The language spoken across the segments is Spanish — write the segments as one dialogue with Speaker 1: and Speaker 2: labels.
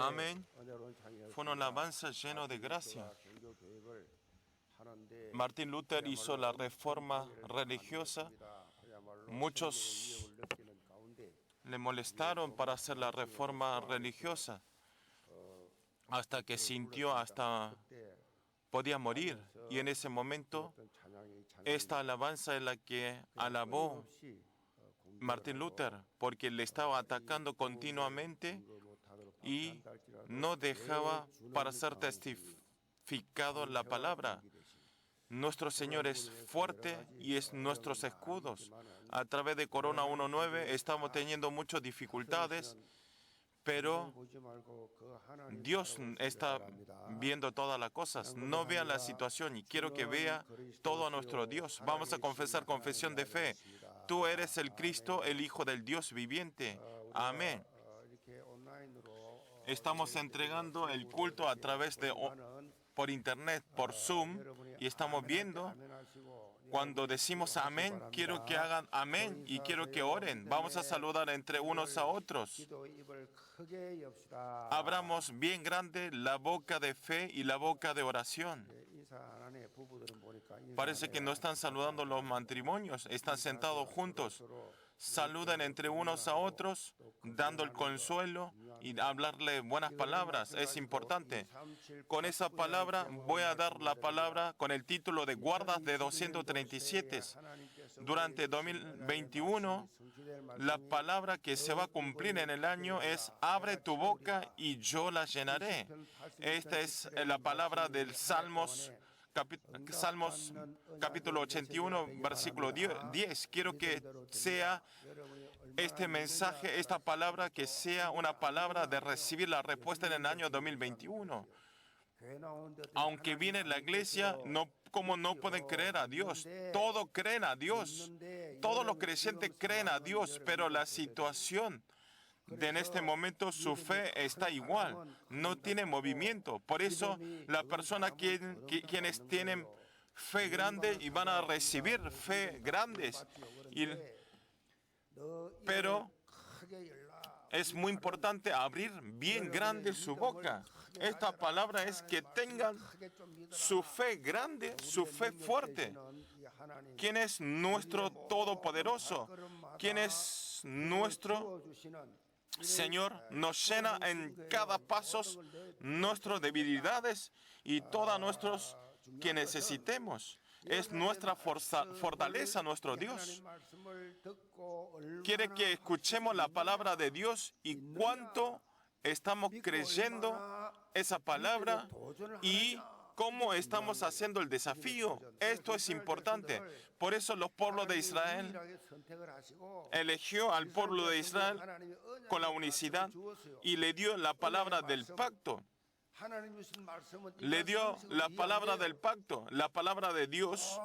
Speaker 1: Amén. Fue una alabanza llena de gracia. Martín Lutero hizo la reforma religiosa. Muchos le molestaron para hacer la reforma religiosa, hasta que sintió hasta podía morir. Y en ese momento, esta alabanza es la que alabó Martín Lutero, porque le estaba atacando continuamente y no dejaba para ser testificado la palabra. Nuestro Señor es fuerte y es nuestros escudos. A través de Corona 1.9 estamos teniendo muchas dificultades, pero Dios está viendo todas las cosas. No vea la situación y quiero que vea todo a nuestro Dios. Vamos a confesar confesión de fe. Tú eres el Cristo, el Hijo del Dios viviente. Amén. Estamos entregando el culto a través de por internet, por Zoom, y estamos viendo. Cuando decimos amén, quiero que hagan amén y quiero que oren. Vamos a saludar entre unos a otros. Abramos bien grande la boca de fe y la boca de oración. Parece que no están saludando los matrimonios, están sentados juntos. Saluden entre unos a otros, dando el consuelo y hablarle buenas palabras. Es importante. Con esa palabra voy a dar la palabra con el título de Guardas de 237. Durante 2021, la palabra que se va a cumplir en el año es abre tu boca y yo la llenaré. Esta es la palabra del Salmos capítulo 81, versículo 10. Quiero que sea este mensaje, esta palabra, que sea una palabra de recibir la respuesta en el año 2021. Aunque viene la iglesia, como no pueden creer a Dios. Todos creen a Dios. Todos los creyentes creen a Dios, pero la situación en este momento, su fe está igual, no tiene movimiento. Por eso, las personas quienes tienen fe grande y van a recibir fe grandes. Pero es muy importante abrir bien grande su boca. Esta palabra es que tengan su fe grande, su fe fuerte. ¿Quién es nuestro Todopoderoso? ¿Quién es nuestro Señor? Nos llena en cada paso nuestras debilidades y todas nuestras que necesitemos. Es nuestra fortaleza, nuestro Dios. Quiere que escuchemos la palabra de Dios y cuánto estamos creyendo esa palabra y cómo estamos haciendo el desafío. Esto es importante. Por eso los pueblos de Israel eligió al pueblo de Israel con la unicidad y le dio la palabra del pacto. Le dio la palabra del pacto. La palabra de Dios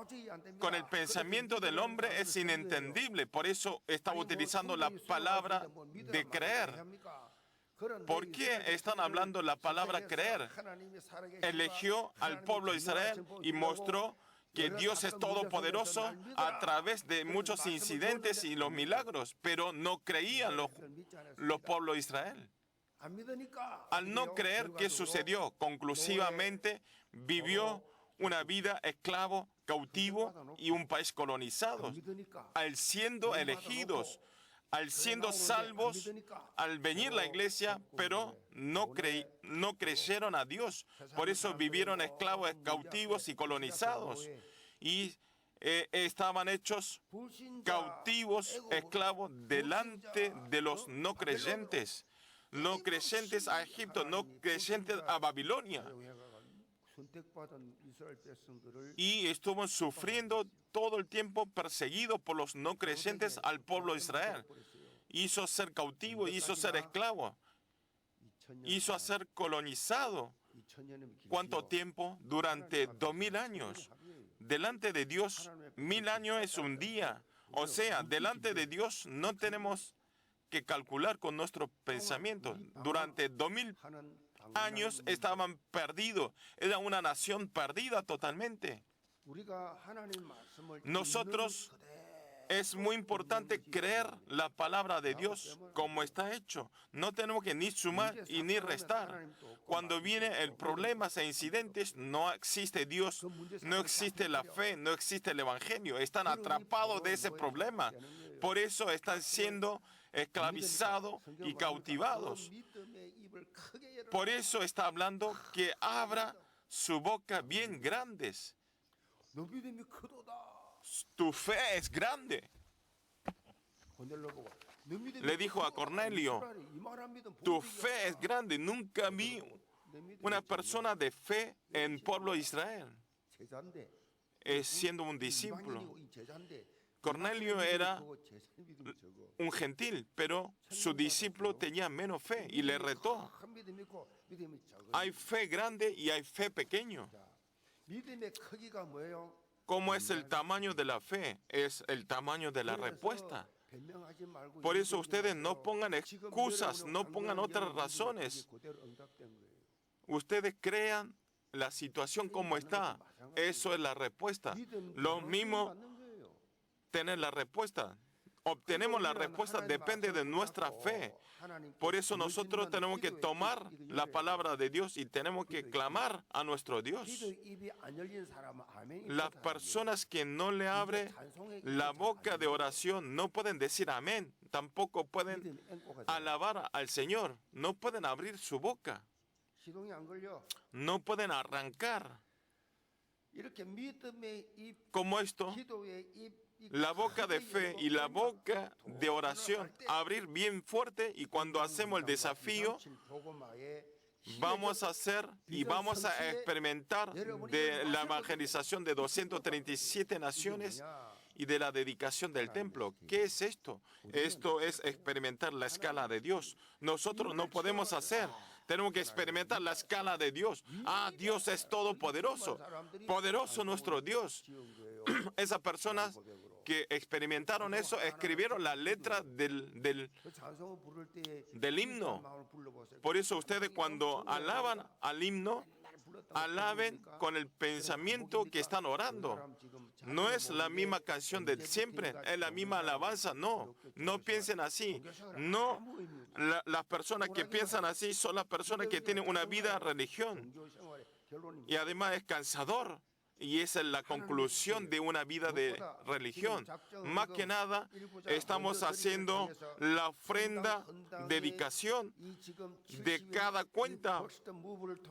Speaker 1: con el pensamiento del hombre es inentendible. Por eso estaba utilizando la palabra de creer. ¿Por qué están hablando la palabra creer? Eligió al pueblo de Israel y mostró que Dios es todopoderoso a través de muchos incidentes y los milagros, pero no creían los pueblos de Israel. Al no creer, ¿qué sucedió? Conclusivamente vivió una vida esclavo, cautivo y un país colonizado. Al siendo elegidos, al siendo salvos, al venir la iglesia, pero no creyeron a Dios. Por eso vivieron esclavos, cautivos y colonizados. Y estaban hechos cautivos, esclavos, delante de los no creyentes. No creyentes a Egipto, no creyentes a Babilonia. Y estuvo sufriendo todo el tiempo perseguido por los no creyentes al pueblo de Israel. Hizo ser cautivo, hizo ser esclavo, hizo ser colonizado. ¿Cuánto tiempo? Durante 2000 años. Delante de Dios, 1000 años es un día. O sea, delante de Dios no tenemos que calcular con nuestro pensamiento. Durante 2000 años estaban perdidos. Era una nación perdida totalmente. Nosotros Es muy importante creer la palabra de Dios como está hecho. No tenemos que ni sumar y ni restar. Cuando vienen el problemas e incidentes, no existe Dios, no existe la fe, no existe el Evangelio. Están atrapados de ese problema. Por eso están siendo esclavizados y cautivados. Por eso está hablando que abra su boca bien grandes. Tu fe es grande. Le dijo a Cornelio, tu fe es grande. Nunca vi una persona de fe en pueblo de Israel siendo un discípulo. Cornelio era un gentil, pero su discípulo tenía menos fe y le retó. Hay fe grande y hay fe pequeño. ¿Cómo es el tamaño de la fe? Es el tamaño de la respuesta. Por eso ustedes no pongan excusas, no pongan otras razones. Ustedes crean la situación como está. Eso es la respuesta. Lo mismo tener la respuesta. Obtenemos la respuesta, depende de nuestra fe. Por eso nosotros tenemos que tomar la palabra de Dios y tenemos que clamar a nuestro Dios. Las personas que no le abren la boca de oración no pueden decir amén, tampoco pueden alabar al Señor, no pueden abrir su boca, no pueden arrancar. Como esto, la boca de fe y la boca de oración, abrir bien fuerte, y cuando hacemos el desafío, vamos a hacer y vamos a experimentar de la evangelización de 237 naciones y de la dedicación del templo. ¿Qué es esto? Esto es experimentar la escala de Dios. Nosotros no podemos hacer. Tenemos que experimentar la escala de Dios. Dios es todopoderoso. Poderoso nuestro Dios. Esas personas que experimentaron eso escribieron la letra del himno. Por eso ustedes cuando alaban al himno, alaben con el pensamiento que están orando. No es la misma canción de siempre, es la misma alabanza. No piensen así. No, las personas que piensan así son las personas que tienen una vida religión. Y además es cansador. Y esa es la conclusión de una vida de religión. Más que nada, estamos haciendo la ofrenda, dedicación de cada cuenta.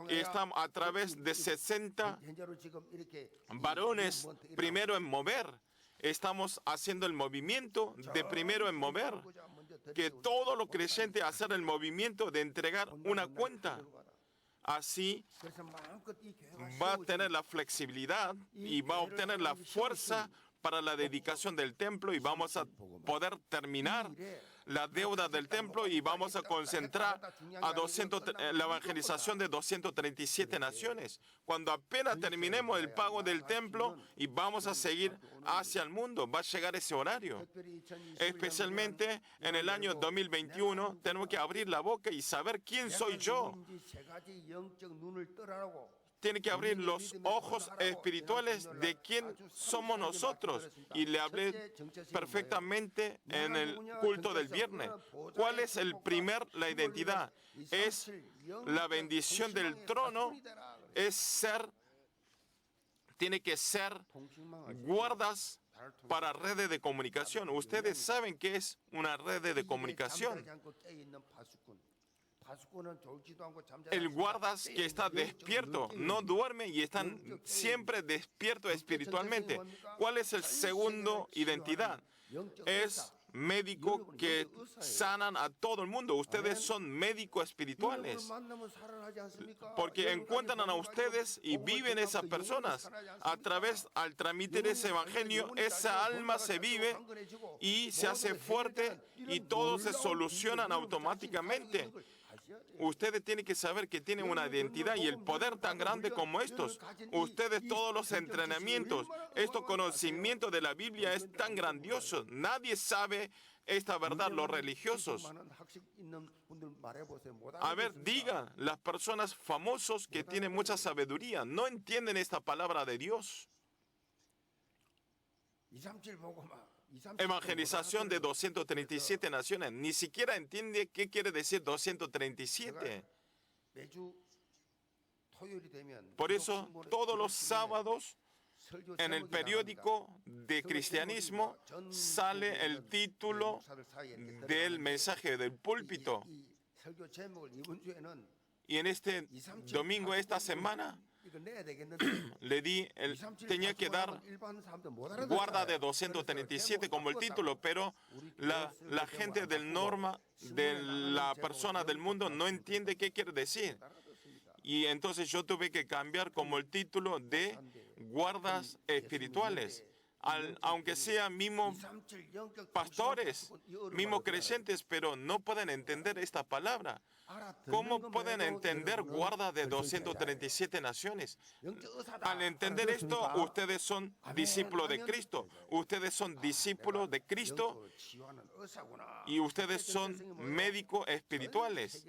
Speaker 1: Estamos a través de 60 varones, primero en mover. Estamos haciendo el movimiento de primero en mover. Que todos los creyentes hacer el movimiento de entregar una cuenta. Así va a tener la flexibilidad y va a obtener la fuerza para la dedicación del templo, y vamos a poder terminar la deuda del templo y vamos a concentrar la evangelización de 237 naciones. Cuando apenas terminemos el pago del templo y vamos a seguir hacia el mundo, va a llegar ese horario. Especialmente en el año 2021 tenemos que abrir la boca y saber quién soy yo. Tiene que abrir los ojos espirituales de quién somos nosotros. Y le hablé perfectamente en el culto del viernes. ¿Cuál es la identidad? Es la bendición del trono, tiene que ser guardas para redes de comunicación. Ustedes saben qué es una red de comunicación. El guardas que está despierto, no duerme y están siempre despiertos espiritualmente. ¿Cuál es el segundo identidad? Es médico que sanan a todo el mundo. Ustedes son médicos espirituales. Porque encuentran a ustedes y viven esas personas. Al transmitir ese evangelio, esa alma se vive y se hace fuerte y todo se soluciona automáticamente. Ustedes tienen que saber que tienen una identidad y el poder tan grande como estos. Ustedes todos los entrenamientos, estos conocimientos de la Biblia es tan grandioso. Nadie sabe esta verdad, los religiosos. A ver, digan, las personas famosas que tienen mucha sabiduría, no entienden esta palabra de Dios. evangelización de 237 naciones. Ni siquiera entiende qué quiere decir 237. Por eso, todos los sábados, en el periódico de cristianismo, sale el título del mensaje del púlpito. Y en este domingo, esta semana, tenía que dar guarda de 237 como el título, pero la gente de la persona del mundo no entiende qué quiere decir. Y entonces yo tuve que cambiar como el título de guardas espirituales. Aunque sean mismos pastores, mismos creyentes, pero no pueden entender esta palabra. ¿Cómo pueden entender guarda de 237 naciones? Al entender esto, ustedes son discípulos de Cristo. Ustedes son discípulos de Cristo y ustedes son médicos espirituales.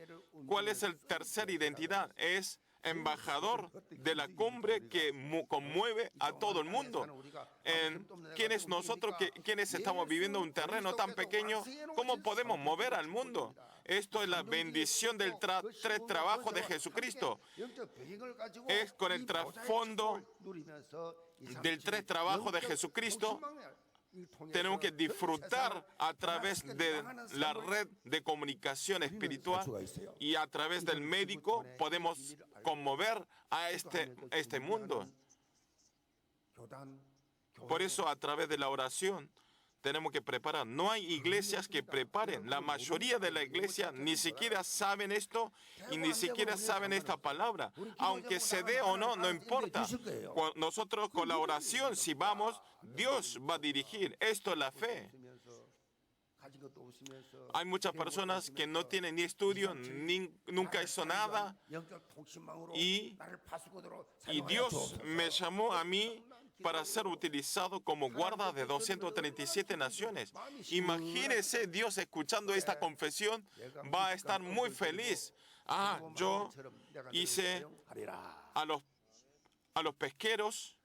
Speaker 1: ¿Cuál es la tercera identidad? Es embajador de la cumbre que conmueve a todo el mundo. ¿Quiénes nosotros, quienes estamos viviendo un terreno tan pequeño, cómo podemos mover al mundo? Esto es la bendición del tres trabajos de Jesucristo. Es con el trasfondo del tres trabajos de Jesucristo. Tenemos que disfrutar a través de la red de comunicación espiritual y a través del médico podemos conmover a este mundo. Por eso, a través de la oración, tenemos que preparar. No hay iglesias que preparen. La mayoría de la iglesia ni siquiera saben esto y ni siquiera saben esta palabra. Aunque se dé o no, no importa. Nosotros con la oración, si vamos, Dios va a dirigir. Esto es la fe. Hay muchas personas que no tienen ni estudio, nunca hizo nada. Y Dios me llamó a mí para ser utilizado como guarda de 237 naciones. Imagínese Dios escuchando esta confesión, va a estar muy feliz. Yo hice a los pesqueros,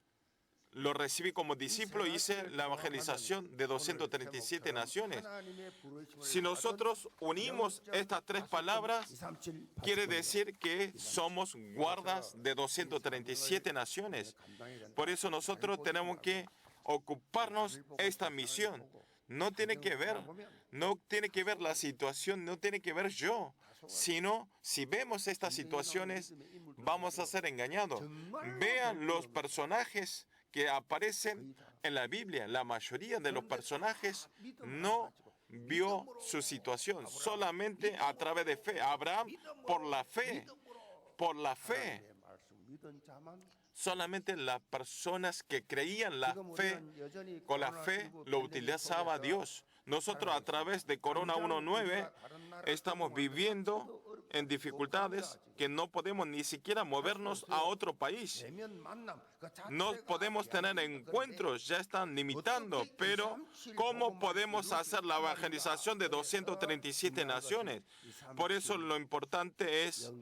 Speaker 1: lo recibí como discípulo y hice la evangelización de 237 naciones. Si nosotros unimos estas tres palabras, quiere decir que somos guardas de 237 naciones. Por eso nosotros tenemos que ocuparnos esta misión. No tiene que ver la situación, no tiene que ver yo, sino si vemos estas situaciones, vamos a ser engañados. Vean los personajes que aparecen en la Biblia. La mayoría de los personajes no vio su situación, solamente a través de fe. Abraham, por la fe. Solamente las personas que creían la fe, con la fe lo utilizaba Dios. Nosotros a través de Corona 1.9 estamos viviendo en dificultades que no podemos ni siquiera movernos a otro país. No podemos tener encuentros, ya están limitando, pero ¿cómo podemos hacer la evangelización de 237 naciones? Por eso lo importante es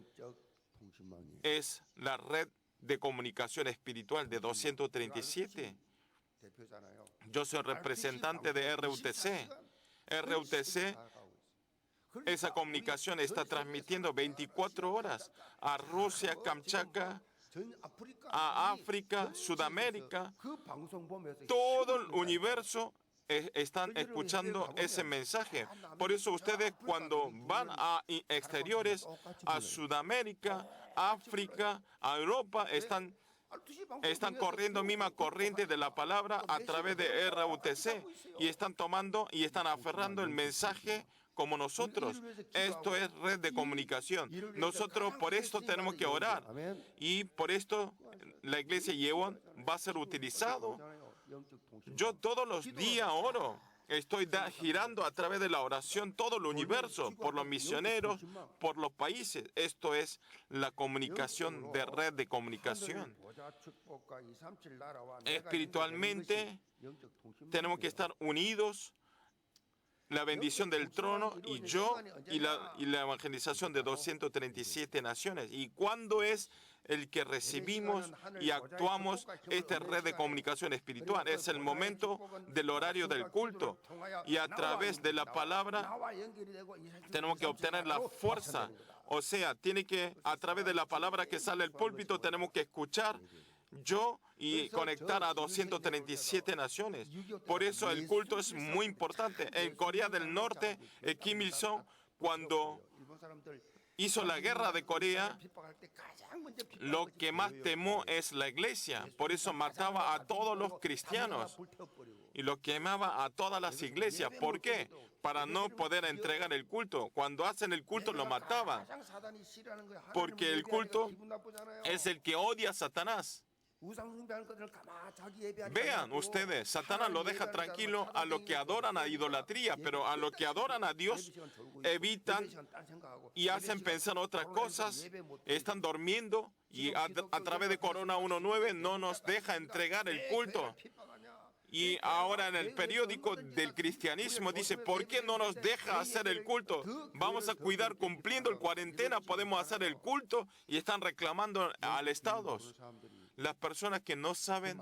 Speaker 1: la red de comunicación espiritual de 237. Yo soy representante de RUTC. Esa comunicación está transmitiendo 24 horas a Rusia, Kamchatka, a África, Sudamérica. Todo el universo están escuchando ese mensaje. Por eso ustedes cuando van a exteriores, a Sudamérica, África, a Europa, están corriendo misma corriente de la palabra a través de RUTC y están tomando y están aferrando el mensaje como nosotros. Esto es red de comunicación. Nosotros por esto tenemos que orar y por esto la iglesia Yeon va a ser utilizado. Yo todos los días oro. Estoy girando a través de la oración todo el universo, por los misioneros, por los países. Esto es la comunicación de red de comunicación. Espiritualmente tenemos que estar unidos. La bendición del trono y yo y la evangelización de 237 naciones. ¿Y cuándo es el que recibimos y actuamos esta red de comunicación espiritual. Es el momento del horario del culto. Y a través de la palabra tenemos que obtener la fuerza. O sea, a través de la palabra que sale del púlpito, tenemos que escuchar yo y conectar a 237 naciones. Por eso el culto es muy importante. En Corea del Norte, Kim Il-sung, cuando hizo la guerra de Corea, lo que más temó es la iglesia. Por eso mataba a todos los cristianos y lo quemaba a todas las iglesias. ¿Por qué? Para no poder entregar el culto. Cuando hacen el culto lo mataban. Porque el culto es el que odia a Satanás. Vean ustedes, Satanás lo deja tranquilo a los que adoran a idolatría, pero a los que adoran a Dios evitan y hacen pensar otras cosas, están durmiendo y a través de Corona 19 no nos deja entregar el culto. Y ahora en el periódico del cristianismo dice, ¿por qué no nos deja hacer el culto? Vamos a cuidar, cumpliendo el cuarentena, podemos hacer el culto, y están reclamando al Estado. Las personas que no saben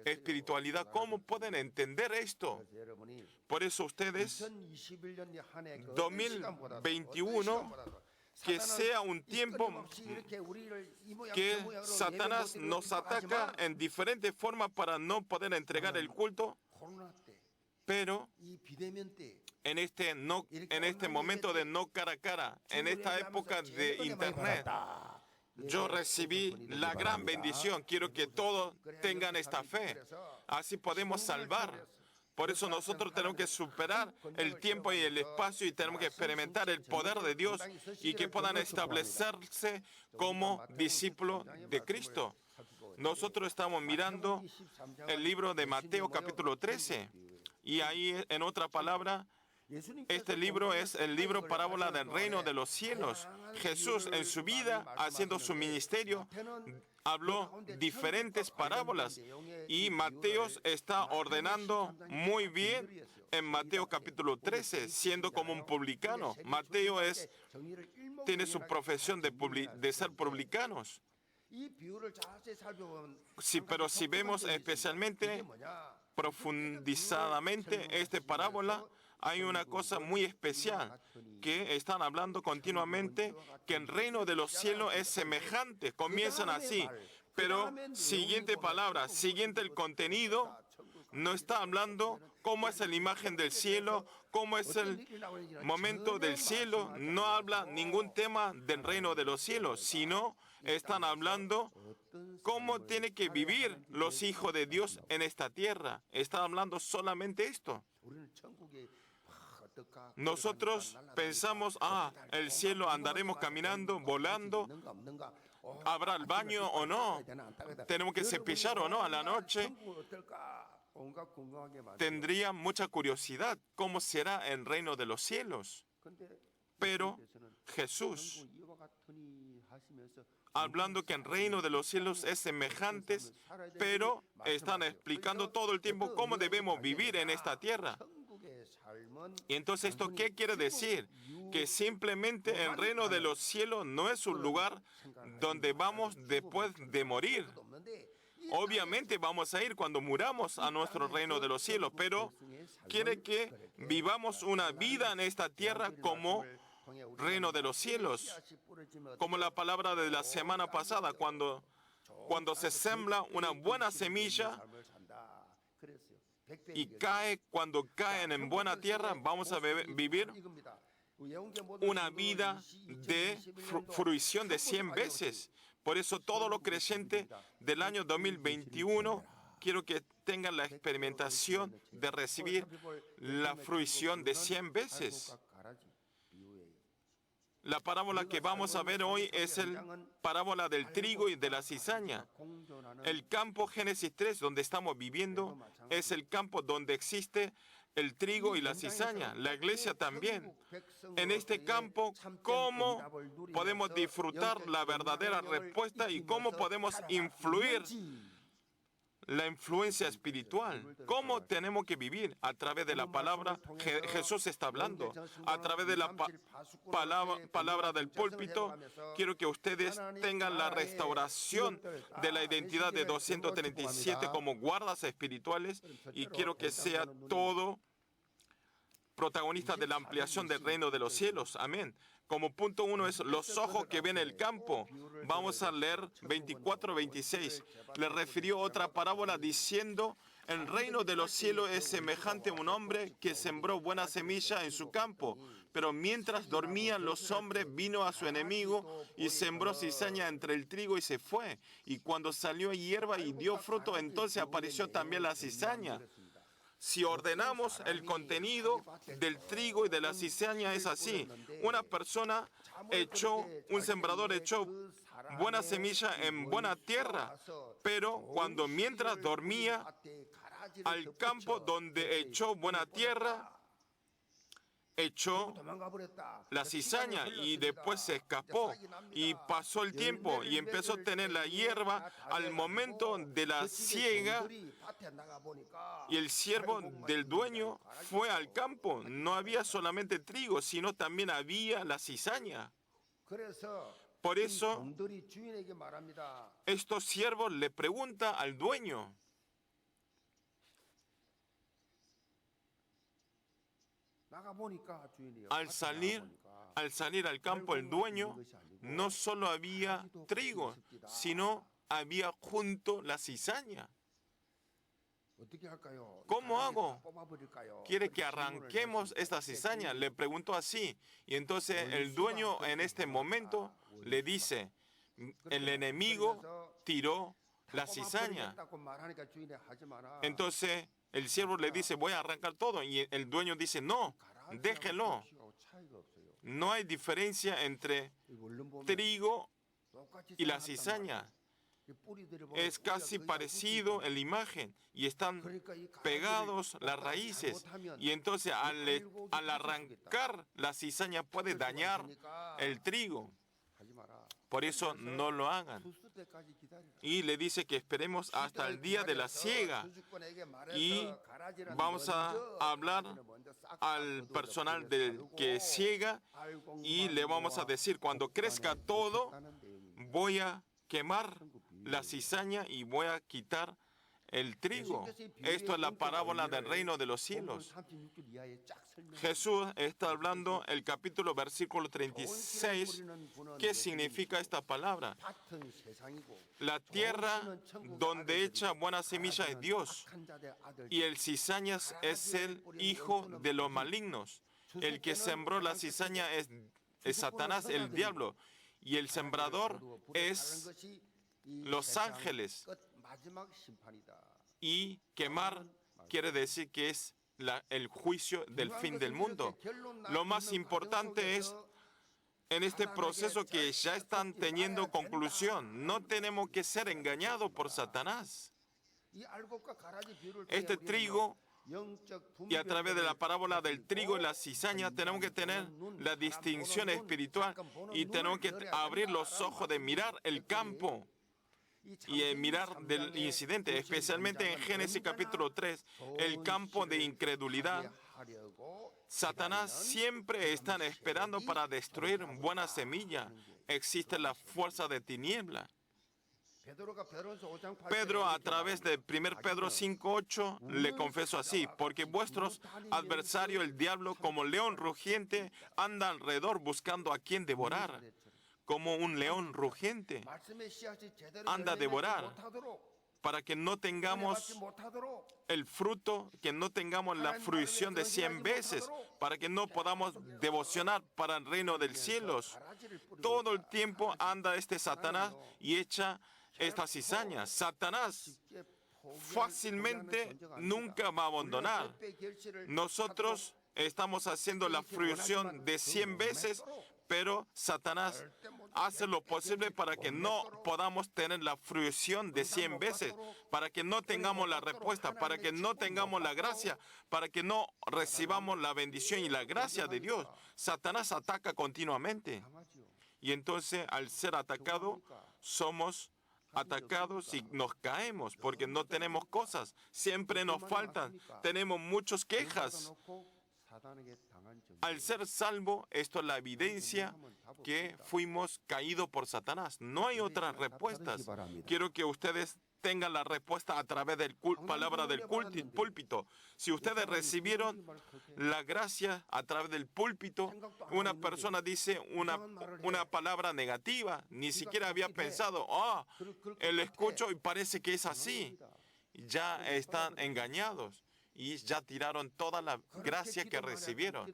Speaker 1: espiritualidad, ¿cómo pueden entender esto? Por eso ustedes, 2021, que sea un tiempo que Satanás nos ataca en diferentes formas para no poder entregar el culto, pero en este momento de no cara a cara, en esta época de Internet, yo recibí la gran bendición. Quiero que todos tengan esta fe. Así podemos salvar. Por eso nosotros tenemos que superar el tiempo y el espacio y tenemos que experimentar el poder de Dios y que puedan establecerse como discípulos de Cristo. Nosotros estamos mirando el libro de Mateo capítulo 13 y ahí, en otra palabra, este libro es el libro Parábola del Reino de los Cielos. Jesús en su vida, haciendo su ministerio, habló diferentes parábolas y Mateo está ordenando muy bien en Mateo capítulo 13, siendo como un publicano. Mateo tiene su profesión de ser publicanos. Sí, pero si vemos especialmente, profundizadamente esta parábola, hay una cosa muy especial, que están hablando continuamente que el reino de los cielos es semejante. Comienzan así, pero siguiente palabra, siguiente el contenido, no está hablando cómo es la imagen del cielo, cómo es el momento del cielo, no habla ningún tema del reino de los cielos, sino están hablando cómo tienen que vivir los hijos de Dios en esta tierra. Están hablando solamente esto. Nosotros pensamos, el cielo andaremos caminando, volando, ¿habrá el baño o no? ¿Tenemos que cepillar o no a la noche? Tendría mucha curiosidad cómo será el reino de los cielos. Pero Jesús, hablando que el reino de los cielos es semejante, pero están explicando todo el tiempo cómo debemos vivir en esta tierra. Y entonces, ¿esto qué quiere decir? Que simplemente el reino de los cielos no es un lugar donde vamos después de morir. Obviamente vamos a ir cuando muramos a nuestro reino de los cielos, pero quiere que vivamos una vida en esta tierra como reino de los cielos. Como la palabra de la semana pasada, cuando se siembra una buena semilla y cuando caen en buena tierra, vamos a vivir una vida de fruición de 100 veces. Por eso todos los creyentes del año 2021 quiero que tengan la experimentación de recibir la fruición de 100 veces. La parábola que vamos a ver hoy es la parábola del trigo y de la cizaña. El campo Génesis 3, donde estamos viviendo, es el campo donde existe el trigo y la cizaña. La iglesia también. En este campo, ¿cómo podemos disfrutar la verdadera respuesta y cómo podemos influir la influencia espiritual. ¿Cómo tenemos que vivir? A través de la palabra. Jesús está hablando. A través de la palabra del púlpito, quiero que ustedes tengan la restauración de la identidad de 237 como guardas espirituales, y quiero que sea todo protagonista de la ampliación del reino de los cielos. Amén. Como punto 1 es los ojos que ven el campo. Vamos a leer 24-26. Le refirió otra parábola diciendo: el reino de los cielos es semejante a un hombre que sembró buena semilla en su campo. Pero mientras dormían los hombres, vino a su enemigo y sembró cizaña entre el trigo y se fue. Y cuando salió hierba y dio fruto, entonces apareció también la cizaña. Si ordenamos el contenido del trigo y de la cizaña, es así. Una persona un sembrador echó buena semilla en buena tierra, pero mientras dormía, al campo donde echó buena tierra, echó la cizaña y después se escapó y pasó el tiempo y empezó a tener la hierba al momento de la siega, y el siervo del dueño fue al campo. No había solamente trigo, sino también había la cizaña. Por eso, estos siervos le preguntan al dueño: al salir al campo, el dueño, no solo había trigo, sino había junto la cizaña. ¿Cómo hago? ¿Quiere que arranquemos esta cizaña? Le preguntó así. Y entonces el dueño en este momento le dice: el enemigo tiró la cizaña. Entonces el siervo le dice: voy a arrancar todo. Y el dueño dice: no, déjelo. No hay diferencia entre trigo y la cizaña. Es casi parecido en la imagen y están pegados las raíces. Y entonces al arrancar la cizaña puede dañar el trigo. Por eso no lo hagan. Y le dice que esperemos hasta el día de la siega. Y vamos a hablar al personal que siega y le vamos a decir: cuando crezca todo, voy a quemar la cizaña y voy a quitar el trigo. Esto es la parábola del reino de los cielos. Jesús está hablando el capítulo versículo 36. ¿Qué significa esta palabra? La tierra donde echa buena semilla es Dios, y el cizañas es el hijo de los malignos. El que sembró la cizaña es Satanás, el diablo, y el sembrador es los ángeles. Y quemar quiere decir que es el juicio del fin del mundo. Lo más importante es, en este proceso que ya están teniendo conclusión, no tenemos que ser engañados por Satanás. Este trigo, y a través de la parábola del trigo y la cizaña, tenemos que tener la distinción espiritual y tenemos que abrir los ojos de mirar el campo y mirar del incidente, especialmente en Génesis capítulo 3, el campo de incredulidad. Satanás siempre está esperando para destruir buena semilla. Existe la fuerza de tiniebla. Pedro, a través de 1 Pedro 5:8, le confesó así: porque vuestros adversarios, el diablo, como león rugiente, anda alrededor buscando a quien devorar. Como un león rugiente anda a devorar, para que no tengamos el fruto, que no tengamos la fruición de 100 veces, para que no podamos devocionar para el reino de los cielos. Todo el tiempo anda este Satanás y echa esta cizaña. Satanás fácilmente nunca va a abandonar. Nosotros estamos haciendo la fruición de 100 veces, pero Satanás hace lo posible para que no podamos tener la fruición de 100 veces, para que no tengamos la respuesta, para que no tengamos la gracia, para que no recibamos la bendición y la gracia de Dios. Satanás ataca continuamente. Y entonces, al ser atacado, somos atacados y nos caemos porque no tenemos cosas. Siempre nos faltan. Tenemos muchas quejas. Al ser salvo, esto es la evidencia que fuimos caídos por Satanás. No hay otras respuestas. Quiero que ustedes tengan la respuesta a través de la palabra del púlpito. Si ustedes recibieron la gracia a través del púlpito, una persona dice una palabra negativa, ni siquiera había pensado, él escucho y parece que es así. Ya están engañados y ya tiraron toda la gracia que recibieron.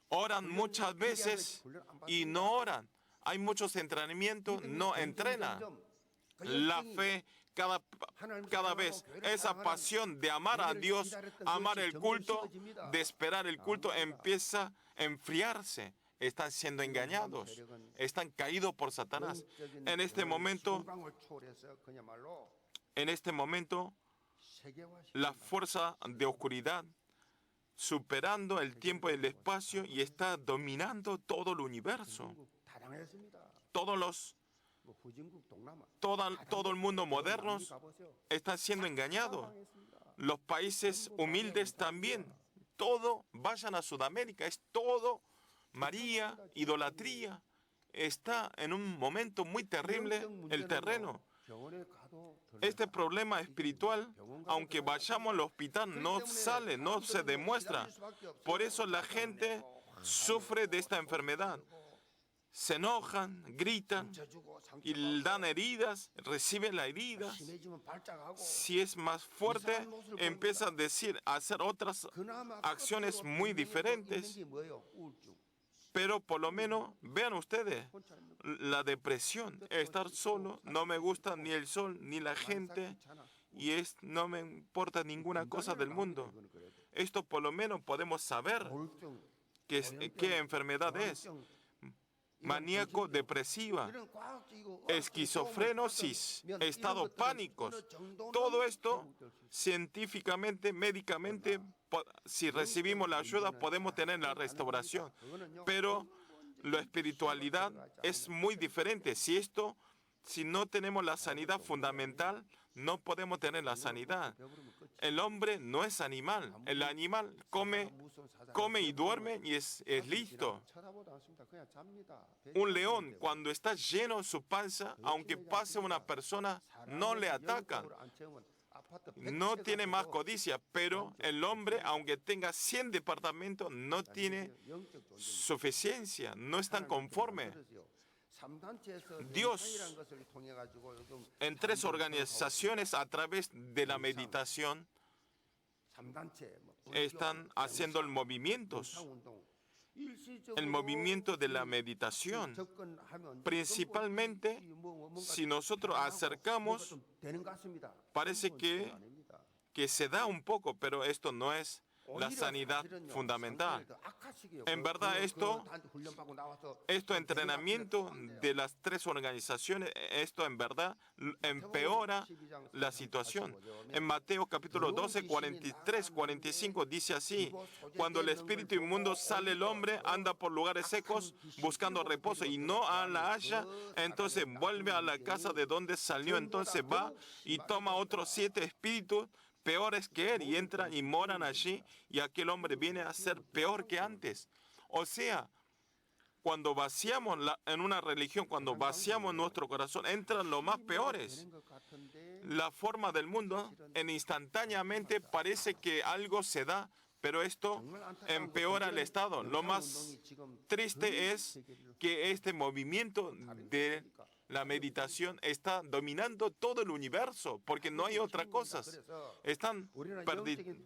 Speaker 1: Oran muchas veces y no oran. Hay muchos entrenamientos, no entrenan. La fe cada vez, esa pasión de amar a Dios, amar el culto, de esperar el culto, empieza a enfriarse. Están siendo engañados, están caídos por Satanás. En este momento, la fuerza de oscuridad superando el tiempo y el espacio y está dominando todo el universo. Todo el mundo moderno está siendo engañado. Los países humildes también. Todo, vayan a Sudamérica, es todo María, idolatría. Está en un momento muy terrible el terreno. Este problema espiritual, aunque vayamos al hospital, no sale, no se demuestra. Por eso la gente sufre de esta enfermedad. Se enojan, gritan y dan heridas, reciben las heridas. Si es más fuerte, empieza a hacer otras acciones muy diferentes. Pero por lo menos, vean ustedes, la depresión, estar solo, no me gusta ni el sol ni la gente y no me importa ninguna cosa del mundo. Esto por lo menos podemos saber qué enfermedad es. Maníaco, depresiva, esquizofrenosis, estado pánicos. Todo esto, científicamente, médicamente, si recibimos la ayuda, podemos tener la restauración. Pero la espiritualidad es muy diferente. Si no tenemos la sanidad fundamental, no podemos tener la sanidad. El hombre no es animal. El animal come y duerme y es listo. Un león, cuando está lleno su panza, aunque pase una persona, no le atacan. No tiene más codicia, pero el hombre, aunque tenga 100 departamentos, no tiene suficiencia, no es tan conforme. Dios, en 3 organizaciones a través de la meditación, están haciendo el movimiento de la meditación. Principalmente, si nosotros acercamos, parece que se da un poco, pero esto no es la sanidad fundamental. En verdad, entrenamiento de las 3 organizaciones, esto en verdad empeora la situación. En Mateo capítulo 12, 43, 45 dice así: cuando el espíritu inmundo sale, el hombre anda por lugares secos buscando reposo y no la halla, entonces vuelve a la casa de donde salió, entonces va y toma otros 7 espíritus peores que él y entran y moran allí y aquel hombre viene a ser peor que antes. O sea, cuando vaciamos en una religión, cuando vaciamos nuestro corazón, entran los más peores. La forma del mundo, instantáneamente parece que algo se da, pero esto empeora el estado. Lo más triste es que este movimiento de la meditación está dominando todo el universo, porque no hay otra cosa. Están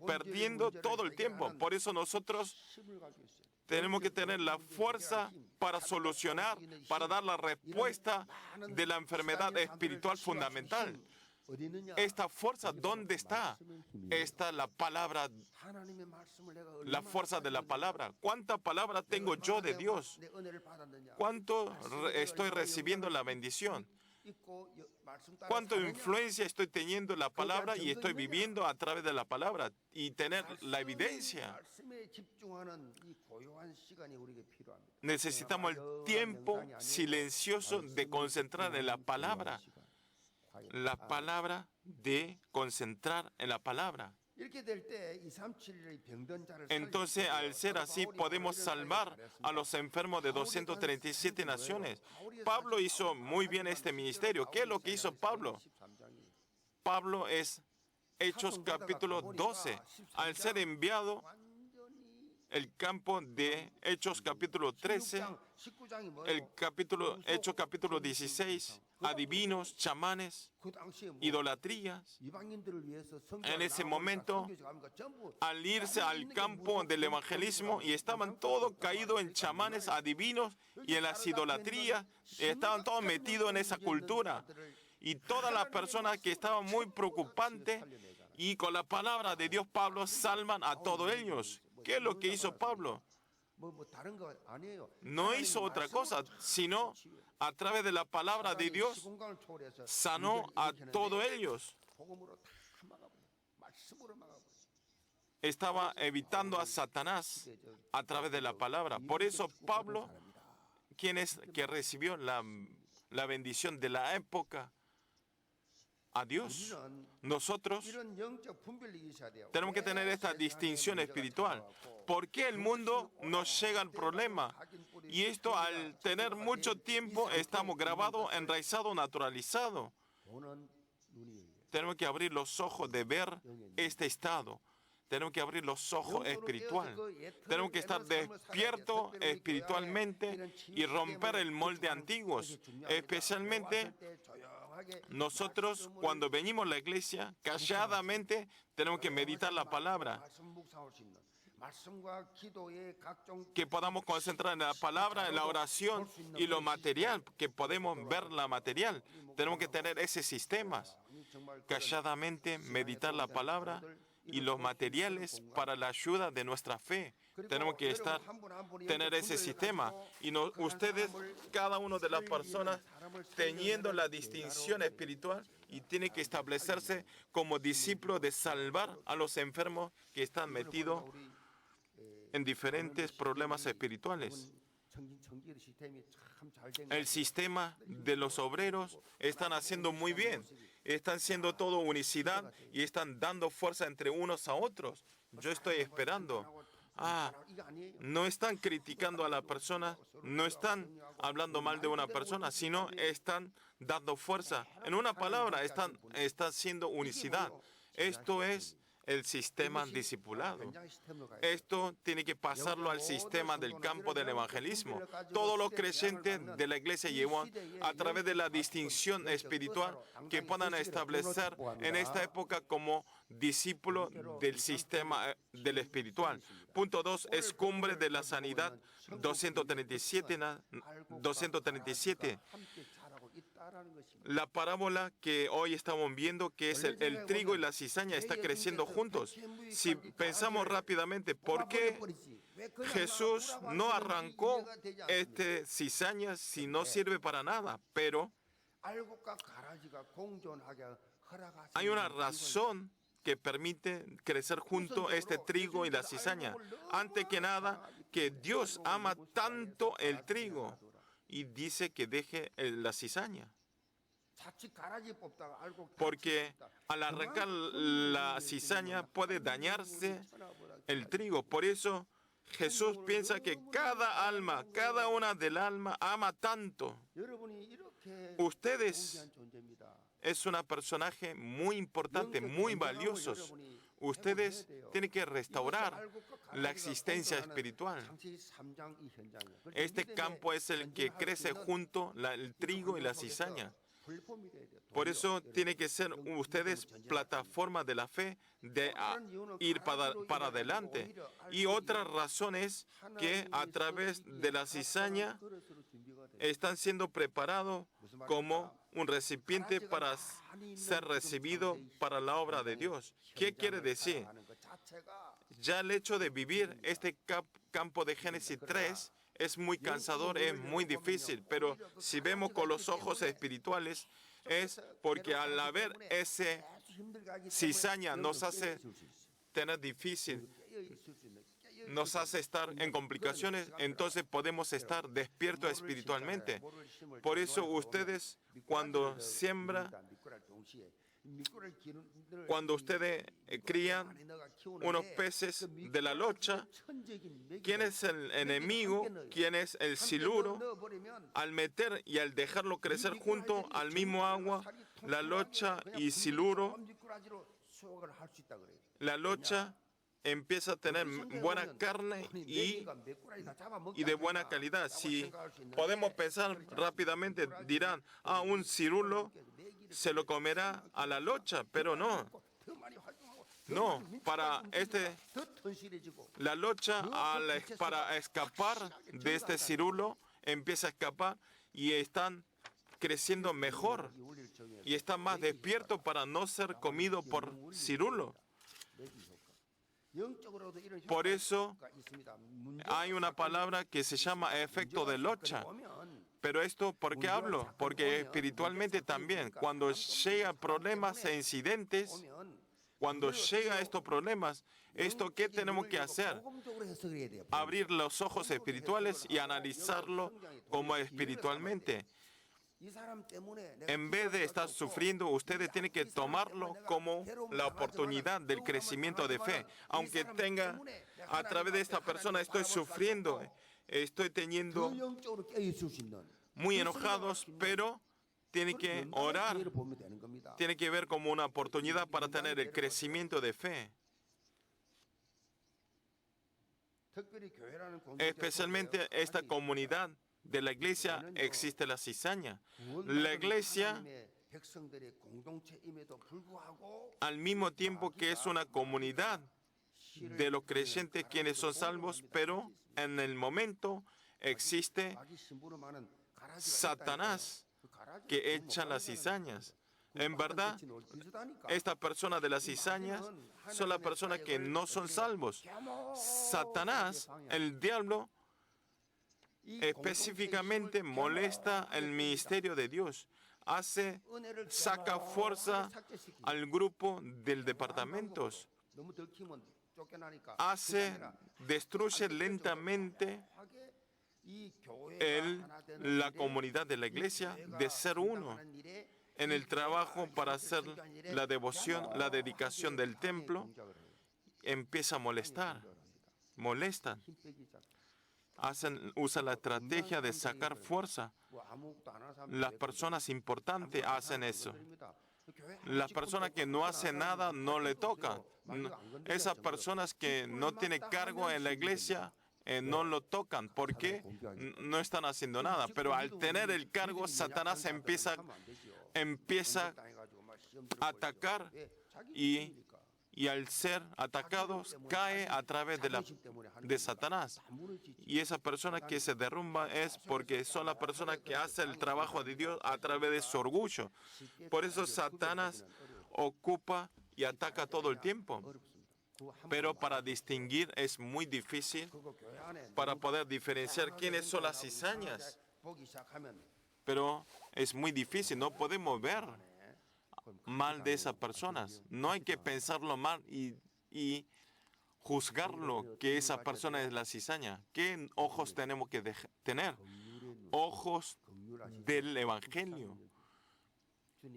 Speaker 1: perdiendo todo el tiempo. Por eso nosotros tenemos que tener la fuerza para solucionar, para dar la respuesta de la enfermedad espiritual fundamental. Esta fuerza, ¿dónde está? Está la palabra, la fuerza de la palabra. ¿Cuánta palabra tengo yo de Dios? ¿Cuánto estoy recibiendo la bendición? ¿Cuánta influencia estoy teniendo en la palabra y estoy viviendo a través de la palabra? Y tener la evidencia. Necesitamos el tiempo silencioso de concentrar en la palabra. la palabra, de concentrar en la palabra. Entonces, al ser así, podemos salvar a los enfermos de 237 naciones. Pablo hizo muy bien este ministerio. ¿Qué es lo que hizo Pablo? Pablo es Hechos capítulo 12. Al ser enviado, el campo de Hechos capítulo 13, Hechos capítulo 16, adivinos, chamanes, idolatrías. En ese momento, al irse al campo del evangelismo, y estaban todos caídos en chamanes, adivinos y en las idolatrías, estaban todos metidos en esa cultura. Y todas las personas que estaban muy preocupantes, y con la palabra de Dios, Pablo salvan a todos ellos. ¿Qué es lo que hizo Pablo? No hizo otra cosa, sino a través de la palabra de Dios sanó a todos ellos. Estaba evitando a Satanás a través de la palabra. Por eso Pablo, quien es que recibió la bendición de la época, a Dios. Nosotros tenemos que tener esta distinción espiritual. ¿Por qué el mundo nos llega al problema? Y esto, al tener mucho tiempo, estamos grabados, enraizados, naturalizados. Tenemos que abrir los ojos de ver este estado. Tenemos que abrir los ojos espirituales. Tenemos que estar despiertos espiritualmente y romper el molde antiguo. Especialmente nosotros, cuando venimos a la iglesia, calladamente tenemos que meditar la palabra. Que podamos concentrar en la palabra, en la oración y lo material, que podemos ver la material. Tenemos que tener ese sistema. Calladamente meditar la palabra y los materiales para la ayuda de nuestra fe. Tenemos que tener ese sistema. Y ustedes, cada uno de las personas, teniendo la distinción espiritual, y tiene que establecerse como discípulo de salvar a los enfermos que están metidos en diferentes problemas espirituales. El sistema de los obreros están haciendo muy bien. Están siendo todo unicidad y están dando fuerza entre unos a otros. Yo estoy esperando. No están criticando a la persona, no están hablando mal de una persona, sino están dando fuerza. En una palabra, están haciendo unicidad. Esto es el sistema discipulado. Esto tiene que pasarlo al sistema del campo del evangelismo. Todos los creyentes de la iglesia llevan a través de la distinción espiritual que puedan establecer en esta época como discípulos del sistema del espiritual. Punto 2 es cumbre de la sanidad 237. La parábola que hoy estamos viendo, que es el trigo y la cizaña, está creciendo juntos. Si pensamos rápidamente, ¿por qué Jesús no arrancó cizaña si no sirve para nada? Pero hay una razón que permite crecer junto este trigo y la cizaña. Antes que nada, que Dios ama tanto el trigo y dice que deje la cizaña. Porque al arrancar la cizaña puede dañarse el trigo. Por eso Jesús piensa que cada alma, cada una del alma ama tanto. Ustedes es un personaje muy importante, muy valioso. Ustedes tienen que restaurar la existencia espiritual. Este campo es el que crece junto el trigo y la cizaña. Por eso tiene que ser ustedes plataforma de la fe de ir para adelante. Y otra razón es que a través de la cizaña están siendo preparados como un recipiente para ser recibido para la obra de Dios. ¿Qué quiere decir? Ya el hecho de vivir este campo de Génesis 3 es muy cansador, es muy difícil, pero si vemos con los ojos espirituales, es porque al haber ese cizaña nos hace tener difícil, nos hace estar en complicaciones, entonces podemos estar despiertos espiritualmente. Por eso ustedes, cuando siembran, Cuando ustedes crían unos peces de la locha, ¿quién es el enemigo? ¿Quién es el siluro? Al meter y al dejarlo crecer junto al mismo agua, la locha y siluro, la locha empieza a tener buena carne y de buena calidad. Si podemos pensar rápidamente, dirán, un cirulo se lo comerá a la locha, pero no. No, la locha para escapar de este cirulo empieza a escapar y están creciendo mejor y están más despiertos para no ser comidos por cirulo. Por eso hay una palabra que se llama efecto de locha. Pero esto, ¿por qué hablo? Porque espiritualmente también, cuando llegan problemas e incidentes, cuando llegan estos problemas, ¿qué tenemos que hacer? Abrir los ojos espirituales y analizarlo como espiritualmente. En vez de estar sufriendo, ustedes tienen que tomarlo como la oportunidad del crecimiento de fe. Aunque tenga, a través de esta persona estoy sufriendo, estoy teniendo muy enojados, pero tiene que orar, tiene que ver como una oportunidad para tener el crecimiento de fe. Especialmente esta comunidad de la iglesia existe la cizaña. La iglesia, al mismo tiempo que es una comunidad de los creyentes quienes son salvos, pero en el momento existe Satanás que echa las cizañas. En verdad, estas personas de las cizañas son las personas que no son salvos. Satanás, el diablo, específicamente molesta el ministerio de Dios. Saca fuerza al grupo del departamento. Destruye lentamente la comunidad de la iglesia de ser uno en el trabajo para hacer la devoción, la dedicación del templo. Empieza a molestan. Usan la estrategia de sacar fuerza. Las personas importantes hacen eso. Las personas que no hacen nada no le tocan. Esas personas que no tienen cargo en la iglesia no lo tocan porque no están haciendo nada. Pero al tener el cargo, Satanás empieza a atacar y al ser atacados cae a través de Satanás. Y esa persona que se derrumba es porque son las personas que hacen el trabajo de Dios a través de su orgullo. Por eso Satanás ocupa y ataca todo el tiempo. Pero para distinguir es muy difícil, para poder diferenciar quiénes son las cizañas. Pero es muy difícil, no podemos ver mal de esas personas. No hay que pensarlo mal y juzgarlo que esa persona es la cizaña. ¿Qué ojos tenemos que tener? Ojos del Evangelio.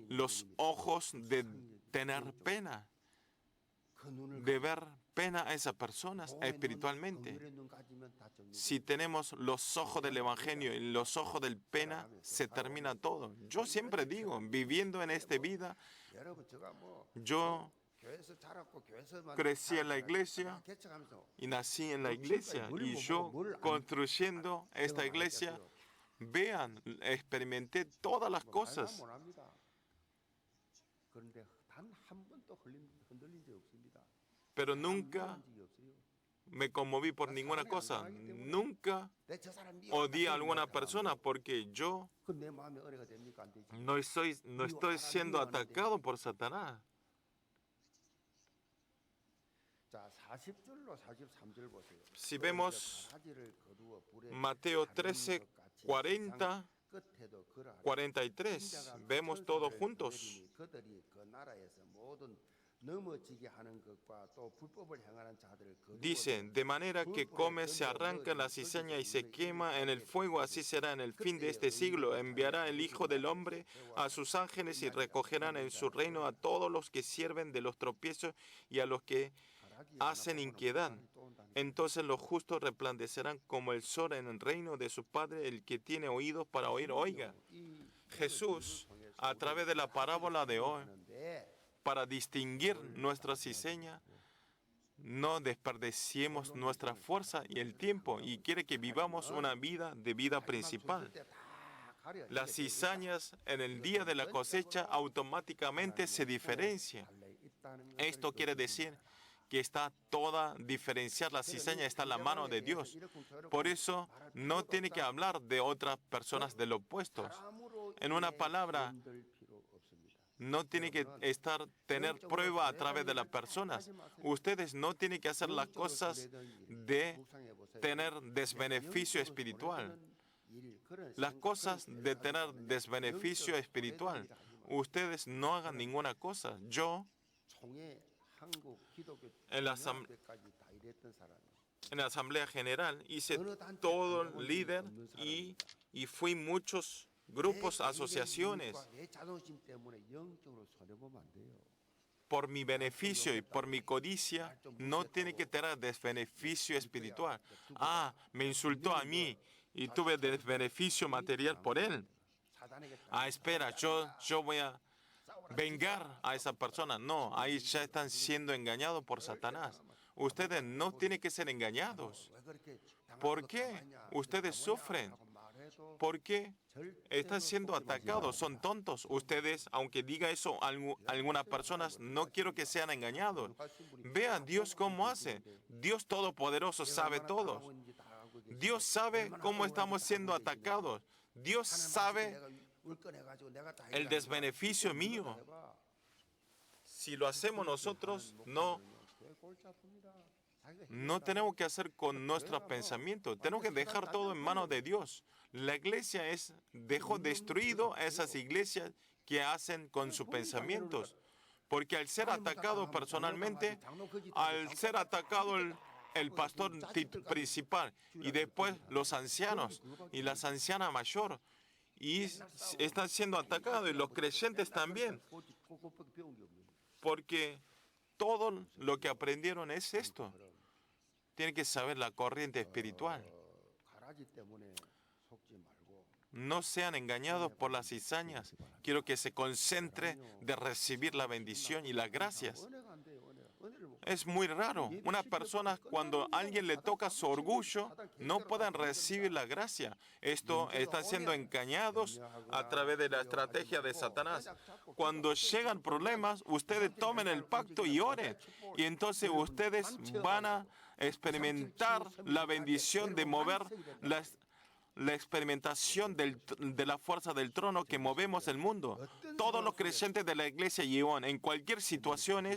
Speaker 1: Los ojos de tener pena, de ver pena a esas personas espiritualmente. Si tenemos los ojos del Evangelio y los ojos del pena, se termina todo. Yo siempre digo, viviendo en esta vida, yo crecí en la iglesia y nací en la iglesia. Y yo construyendo esta iglesia, vean, experimenté todas las cosas. Pero nunca me conmoví por ninguna cosa. Nunca odié a alguna persona porque yo no estoy siendo atacado por Satanás. Si vemos Mateo 13, 40, 43, vemos todos juntos. Dice, de manera que come, se arranca la cizaña y se quema en el fuego, así será en el fin de este siglo. Enviará el Hijo del Hombre a sus ángeles y recogerán en su reino a todos los que sirven de los tropiezos y a los que hacen inquietud. Entonces los justos resplandecerán como el sol en el reino de su Padre. El que tiene oídos para oír, oiga. Jesús, a través de la parábola de hoy, para distinguir nuestra cizaña, no desperdiciemos nuestra fuerza y el tiempo, y quiere que vivamos una vida de vida principal. Las cizañas en el día de la cosecha automáticamente se diferencian. Esto quiere decir que está toda diferenciar la cizaña, está en la mano de Dios. Por eso no tiene que hablar de otras personas del opuesto. En una palabra, no tiene que tener prueba a través de las personas. Ustedes no tienen que hacer las cosas de tener desbeneficio espiritual. Las cosas de tener desbeneficio espiritual. Ustedes no hagan ninguna cosa. Yo, en la Asamblea General, hice todo líder y fui muchos grupos, asociaciones. Por mi beneficio y por mi codicia, no tiene que tener desbeneficio espiritual. Ah, me insultó a mí y tuve desbeneficio material por él. Ah, espera, yo voy a vengar a esa persona. No, ahí ya están siendo engañados por Satanás. Ustedes no tienen que ser engañados. ¿Por qué ustedes sufren? ¿Por qué están siendo atacados? Son tontos. Ustedes, aunque diga eso a algunas personas, no quiero que sean engañados. Vea Dios cómo hace. Dios Todopoderoso sabe todo. Dios sabe cómo estamos siendo atacados. Dios sabe el desbeneficio mío. Si lo hacemos nosotros, no tenemos que hacer con nuestros pensamientos. Tenemos que dejar todo en manos de Dios. La iglesia dejó destruido a esas iglesias que hacen con sus pensamientos. Porque al ser atacado personalmente, al ser atacado el pastor principal y después los ancianos y las ancianas mayor, y están siendo atacados y los creyentes también. Porque todo lo que aprendieron es esto. Tienen que saber la corriente espiritual. No sean engañados por las cizañas. Quiero que se concentre de recibir la bendición y las gracias. Es muy raro. Una persona, cuando alguien le toca su orgullo, no pueden recibir la gracia. Están siendo engañados a través de la estrategia de Satanás. Cuando llegan problemas, ustedes tomen el pacto y oren. Y entonces ustedes van a experimentar la bendición de mover la experimentación de la fuerza del trono que movemos el mundo. Todos los creyentes de la iglesia Yeon, en cualquier situación,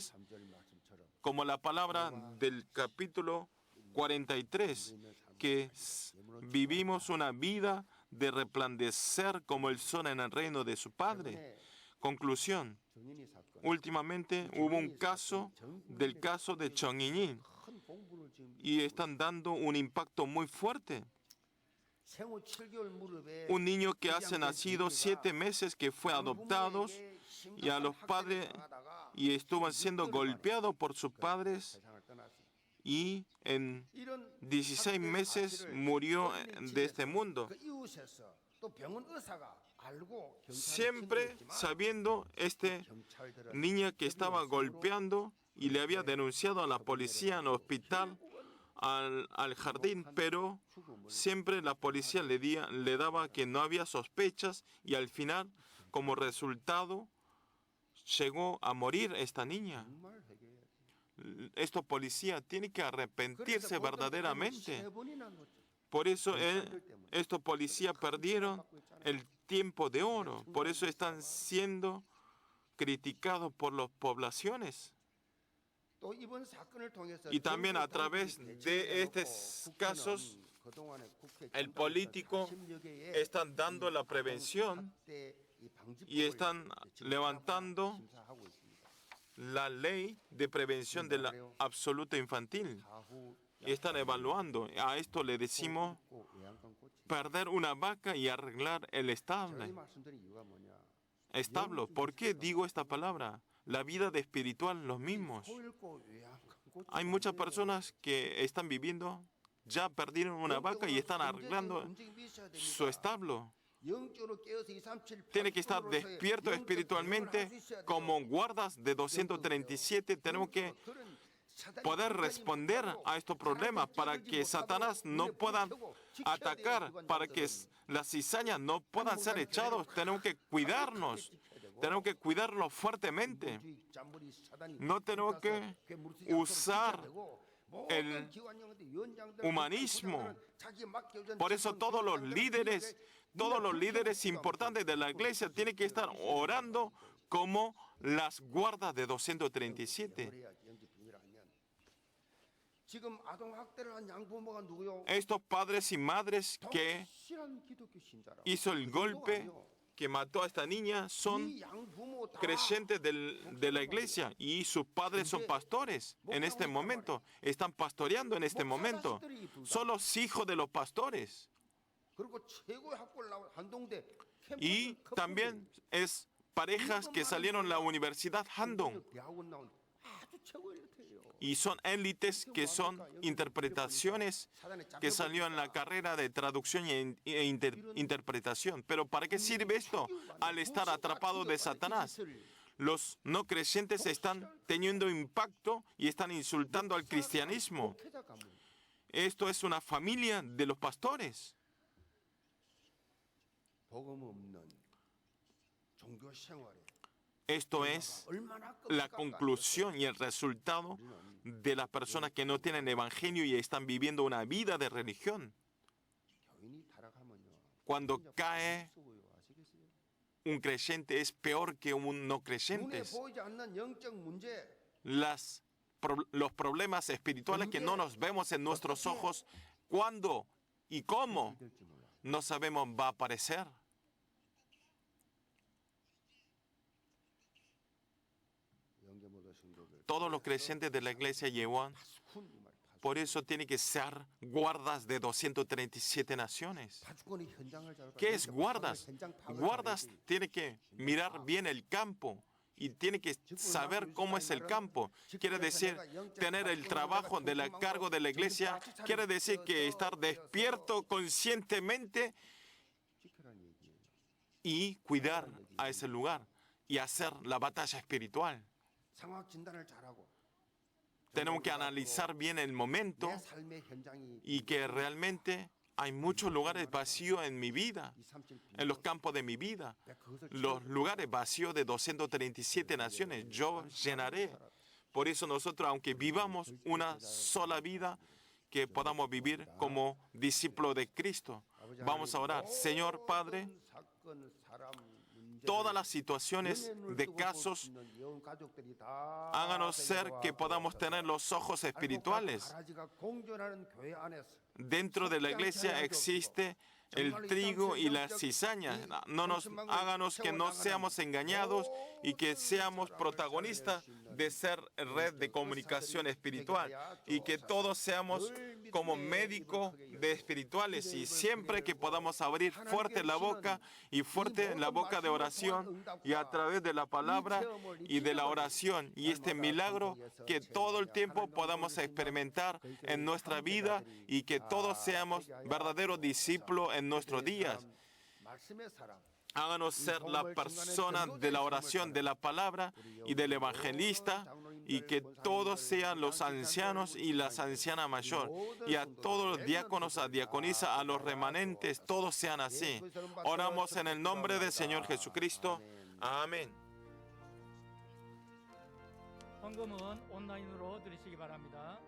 Speaker 1: como la palabra del capítulo 43, que vivimos una vida de resplandecer como el sol en el reino de su Padre. Conclusión. Últimamente hubo un caso de Chongini y están dando un impacto muy fuerte. Un niño que hace nacido 7 meses, que fue adoptado y a los padres y estuvo siendo golpeado por sus padres y en 16 meses murió de este mundo. Siempre sabiendo niña que estaba golpeando y le había denunciado a la policía en el hospital, al jardín, pero siempre la policía le daba que no había sospechas y al final, como resultado, llegó a morir esta niña. Estos policías tienen que arrepentirse verdaderamente. Por eso estos policías perdieron el tiempo de oro. Por eso están siendo criticados por las poblaciones. Y también a través de estos casos, el político están dando la prevención y están levantando la ley de prevención del absoluto infantil. Y están evaluando. A esto le decimos perder una vaca y arreglar el establo. ¿Por qué digo esta palabra? La vida de espiritual, los mismos. Hay muchas personas que están viviendo, ya perdieron una vaca y están arreglando su establo. Tiene que estar despierto espiritualmente como guardas de 237. Tenemos que poder responder a estos problemas para que Satanás no pueda atacar, para que las cizañas no puedan ser echados. Tenemos que cuidarnos, tenemos que cuidarlo fuertemente. No tenemos que usar el humanismo. Por eso todos los líderes importantes de la iglesia tienen que estar orando como las guardas de 237. Estos padres y madres que hizo el golpe, que mató a esta niña, son creyentes de la iglesia y sus padres son pastores en este momento. Están pastoreando en este momento. Son los hijos de los pastores. Y también es parejas que salieron de la Universidad Handong. Y son élites que son interpretaciones que salió en la carrera de traducción e interpretación. Pero ¿para qué sirve esto al estar atrapados de Satanás? Los no creyentes están teniendo impacto y están insultando al cristianismo. Esto es una familia de los pastores. Esto es la conclusión y el resultado de las personas que no tienen evangelio y están viviendo una vida de religión. Cuando cae un creyente es peor que un no creyente. Los problemas espirituales que no nos vemos en nuestros ojos, ¿cuándo y cómo? No sabemos, va a aparecer. Todos los creyentes de la iglesia Yehuan, por eso tienen que ser guardas de 237 naciones. ¿Qué es guardas? Guardas tienen que mirar bien el campo y tienen que saber cómo es el campo. Quiere decir, tener el trabajo de la cargo de la iglesia, quiere decir que estar despierto conscientemente y cuidar a ese lugar y hacer la batalla espiritual. Tenemos que analizar bien el momento y que realmente hay muchos lugares vacíos en mi vida, en los campos de mi vida. Los lugares vacíos de 237 naciones, yo llenaré. Por eso nosotros, aunque vivamos una sola vida, que podamos vivir como discípulos de Cristo. Vamos a orar. Señor Padre, todas las situaciones de casos, háganos ser que podamos tener los ojos espirituales. Dentro de la iglesia existe el trigo y la cizaña. Háganos que no seamos engañados y que seamos protagonistas de ser red de comunicación espiritual y que todos seamos como médicos de espirituales y siempre que podamos abrir fuerte la boca y fuerte la boca de oración y a través de la palabra y de la oración y este milagro que todo el tiempo podamos experimentar en nuestra vida y que todos seamos verdaderos discípulos en nuestros días. Háganos ser la persona de la oración, de la palabra y del evangelista, y que todos sean los ancianos y las ancianas mayor, y a todos los diáconos, a diaconisa, a los remanentes, todos sean así. Oramos en el nombre del Señor Jesucristo. Amén.
Speaker 2: 헌금은 온라인으로 드리시기 바랍니다.